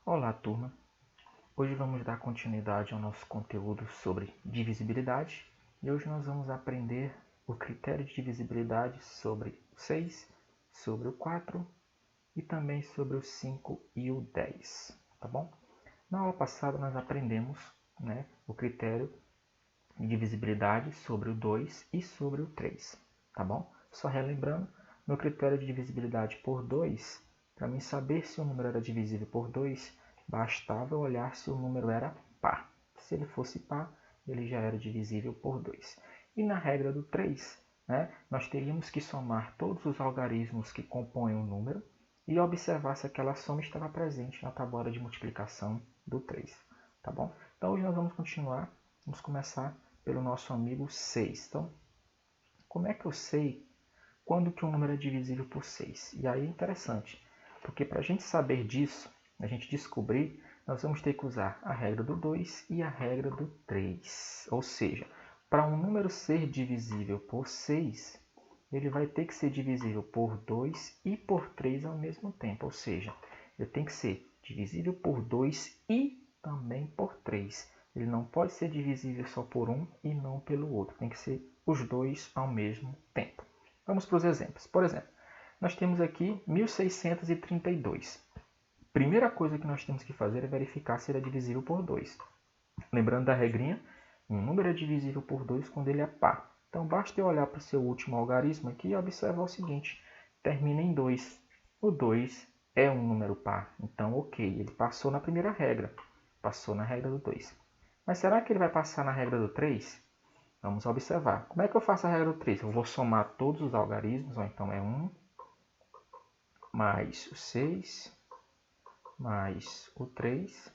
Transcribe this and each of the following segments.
Olá, turma! Hoje vamos dar continuidade ao nosso conteúdo sobre divisibilidade e hoje nós vamos aprender o critério de divisibilidade sobre o 6, sobre o 4 e também sobre o 5 e o 10, tá bom? Na aula passada nós aprendemos o critério de divisibilidade sobre o 2 e sobre o 3, tá bom? Só relembrando, no critério de divisibilidade por 2, para mim saber se o número era divisível por 2, bastava eu olhar se o número era par. Se ele fosse par, ele já era divisível por 2. E na regra do 3, nós teríamos que somar todos os algarismos que compõem o número e observar se aquela soma estava presente na tábua de multiplicação do 3. Tá bom? Então hoje nós vamos continuar, vamos começar pelo nosso amigo 6. Então, como é que eu sei quando que um número é divisível por 6? E aí é interessante, porque para a gente saber disso, a gente descobrir, nós vamos ter que usar a regra do 2 e a regra do 3. Ou seja, para um número ser divisível por 6, ele vai ter que ser divisível por 2 e por 3 ao mesmo tempo. Ou seja, ele tem que ser divisível por 2 e também por 3. Ele não pode ser divisível só por um e não pelo outro. Tem que ser os dois ao mesmo tempo. Vamos para os exemplos. Por exemplo, nós temos aqui 1632. Primeira coisa que nós temos que fazer é verificar se ele é divisível por 2. Lembrando da regrinha, um número é divisível por 2 quando ele é par. Então, basta eu olhar para o seu último algarismo aqui e observar o seguinte. Termina em 2. O 2 é um número par. Então, ok, ele passou na primeira regra. Passou na regra do 2. Mas será que ele vai passar na regra do 3? Vamos observar. Como é que eu faço a regra do 3? Eu vou somar todos os algarismos. Então, é 1 mais o 6 mais o 3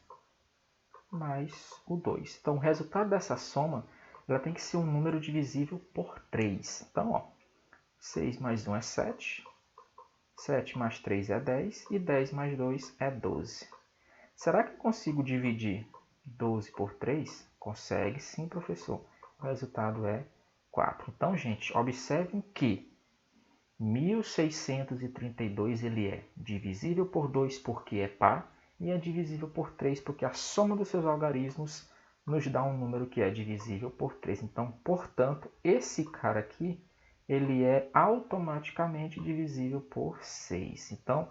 mais o 2. Então, o resultado dessa soma ela tem que ser um número divisível por 3. Então, 6 mais 1 é 7, 7 mais 3 é 10 e 10 mais 2 é 12. Será que eu consigo dividir 12 por 3? Consegue sim, professor. O resultado é 4. Então, gente, observem que 1632 ele é divisível por 2 porque é par e é divisível por 3 porque a soma dos seus algarismos nos dá um número que é divisível por 3. Então, portanto, esse cara aqui ele é automaticamente divisível por 6. Então,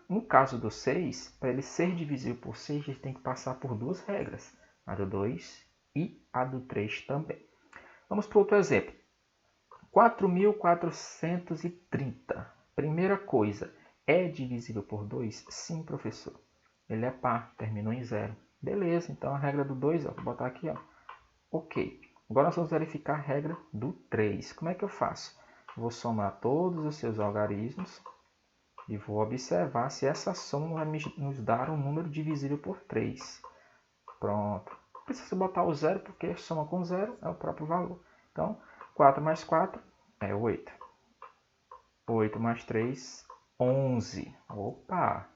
no caso do 6, para ele ser divisível por 6, ele tem que passar por duas regras, a do 2 e a do 3 também. Vamos para outro exemplo. 4.430. Primeira coisa, é divisível por 2? Sim, professor. Ele é par, terminou em 0. Beleza, então a regra do 2, vou botar aqui. Ok. Agora nós vamos verificar a regra do 3. Como é que eu faço? Vou somar todos os seus algarismos e vou observar se essa soma vai nos dar um número divisível por 3. Pronto. Não precisa botar o 0 porque soma com 0 é o próprio valor. Então, 4 mais 4 é 8. 8 mais 3, 11. Opa!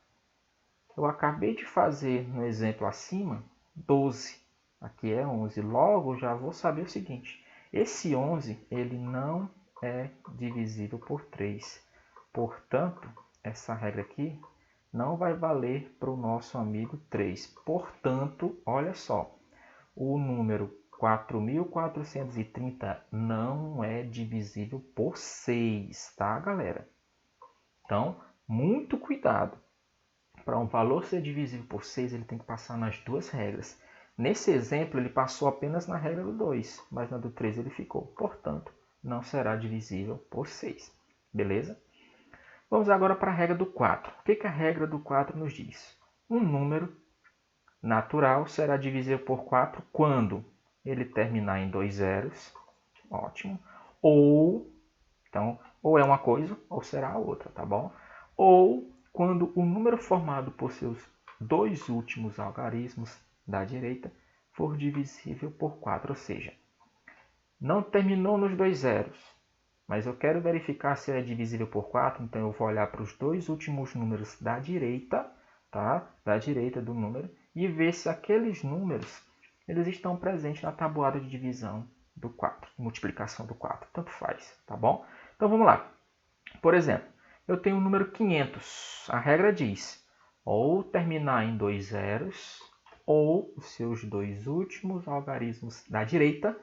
Eu acabei de fazer no exemplo acima 12. Aqui é 11. Logo, já vou saber o seguinte. Esse 11 ele não é divisível por 3. Portanto, essa regra aqui não vai valer para o nosso amigo 3. Portanto, olha só. O número 4.430 não é divisível por 6, tá, galera? Então, muito cuidado. Para um valor ser divisível por 6, ele tem que passar nas duas regras. Nesse exemplo, ele passou apenas na regra do 2, mas na do 3 ele ficou. Portanto, não será divisível por 6. Beleza? Vamos agora para a regra do 4. O que a regra do 4 nos diz? Um número natural será divisível por 4 quando ele terminar em 2 zeros, ótimo, então, ou é uma coisa ou será a outra, tá bom? Ou quando o número formado por seus dois últimos algarismos da direita for divisível por 4, ou seja, não terminou nos 2 zeros, mas eu quero verificar se é divisível por 4, então eu vou olhar para os dois últimos números da direita, tá? Da direita do número, e ver se aqueles números eles estão presentes na tabuada de divisão do 4, multiplicação do 4, tanto faz, tá bom? Então vamos lá. Por exemplo, eu tenho o número 500. A regra diz, ou terminar em 2 zeros, ou os seus dois últimos algarismos da direita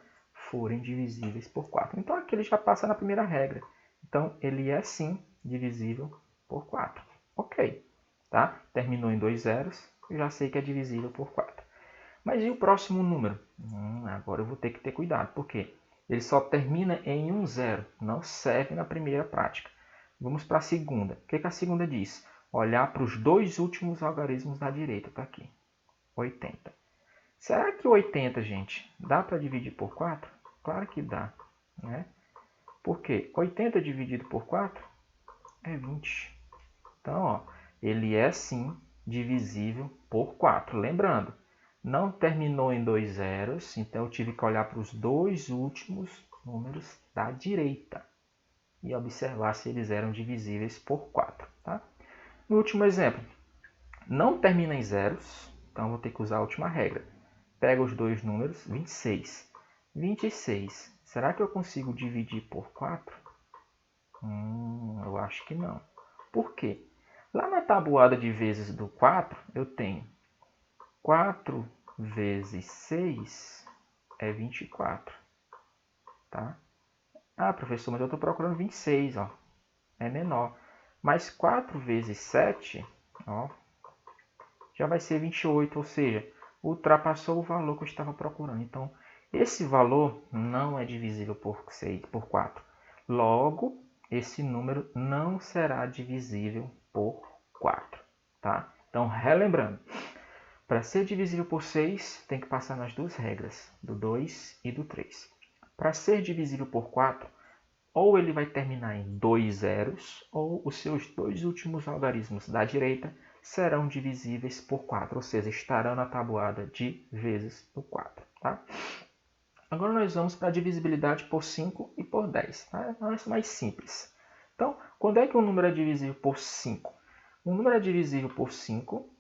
forem divisíveis por 4. Então aqui ele já passa na primeira regra. Então ele é sim divisível por 4. Ok, tá? Terminou em 2 zeros, eu já sei que é divisível por 4. Mas e o próximo número? Agora eu vou ter que ter cuidado, porque ele só termina em 1 zero, não serve na primeira prática. Vamos para a segunda. O que a segunda diz? Olhar para os dois últimos algarismos da direita, está aqui, 80. Será que 80, gente, dá para dividir por 4? Claro que dá, né? Porque 80 dividido por 4 é 20. Então, ó, ele é sim divisível por 4. Lembrando, não terminou em 2 zeros, então eu tive que olhar para os dois últimos números da direita e observar se eles eram divisíveis por 4. Tá? No último exemplo, não termina em zeros, então eu vou ter que usar a última regra. Pega os dois números, 26. 26, será que eu consigo dividir por 4? Eu acho que não. Por quê? Lá na tabuada de vezes do 4, eu tenho 4 vezes 6 é 24. Tá? Ah, professor, mas eu estou procurando 26, ó. É menor. Mas 4 vezes 7, ó, já vai ser 28, ou seja, ultrapassou o valor que eu estava procurando. Então, esse valor não é divisível por 6, por 4. Logo, esse número não será divisível por 4. Tá? Então, relembrando, para ser divisível por 6, tem que passar nas duas regras, do 2 e do 3. Para ser divisível por 4, ou ele vai terminar em 2 zeros, ou os seus dois últimos algarismos da direita serão divisíveis por 4, ou seja, estarão na tabuada de vezes do 4. Tá? Agora nós vamos para a divisibilidade por 5 e por 10. Tá? É mais simples. Então, quando é que um número é divisível por 5? Um número é divisível por 5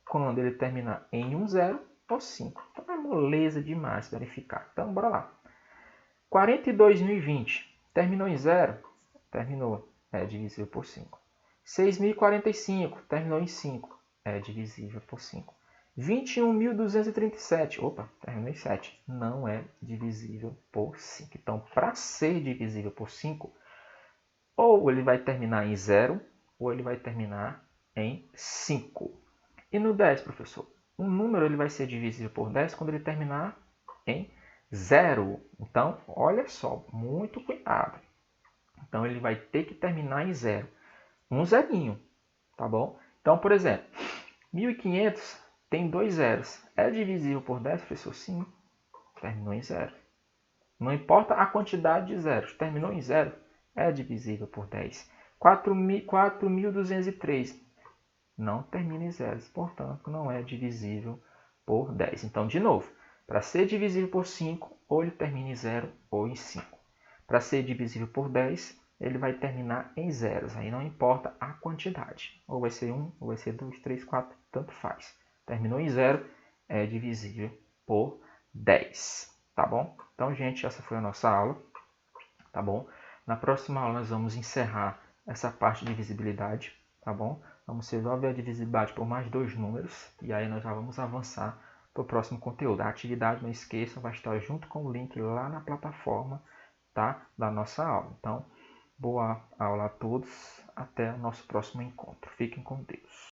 quando ele terminar em 1 zero ou 5. Então é moleza demais verificar. Então, bora lá. 42.020 terminou em 0? Terminou. É divisível por 5. 6.045 terminou em 5. É divisível por 5. 21.237. Opa, terminou em 7. Não é divisível por 5. Então, para ser divisível por 5, ou ele vai terminar em 0, ou ele vai terminar em 5. E no 10, professor? Um número ele vai ser divisível por 10 quando ele terminar em 0. Então, olha só, muito cuidado. Então, ele vai ter que terminar em 0. Um zerinho, tá bom? Então, por exemplo, 1.500 tem 2 zeros. É divisível por 10, professor? Sim. Terminou em 0. Não importa a quantidade de zeros. Terminou em 0, é divisível por 10. 4.203 não termina em zeros, portanto, não é divisível por 10. Então, de novo, para ser divisível por 5, ou ele termina em 0 ou em 5. Para ser divisível por 10, ele vai terminar em zeros. Aí não importa a quantidade. Ou vai ser 1, ou vai ser 2, 3, 4, tanto faz. Terminou em 0, é divisível por 10. Tá bom? Então, gente, essa foi a nossa aula. Tá bom? Na próxima aula nós vamos encerrar essa parte de divisibilidade. Tá bom? Vamos resolver a divisibilidade por mais dois números. E aí nós já vamos avançar para o próximo conteúdo. A atividade, não esqueçam, vai estar junto com o link lá na plataforma, tá? Da nossa aula. Então, boa aula a todos. Até o nosso próximo encontro. Fiquem com Deus.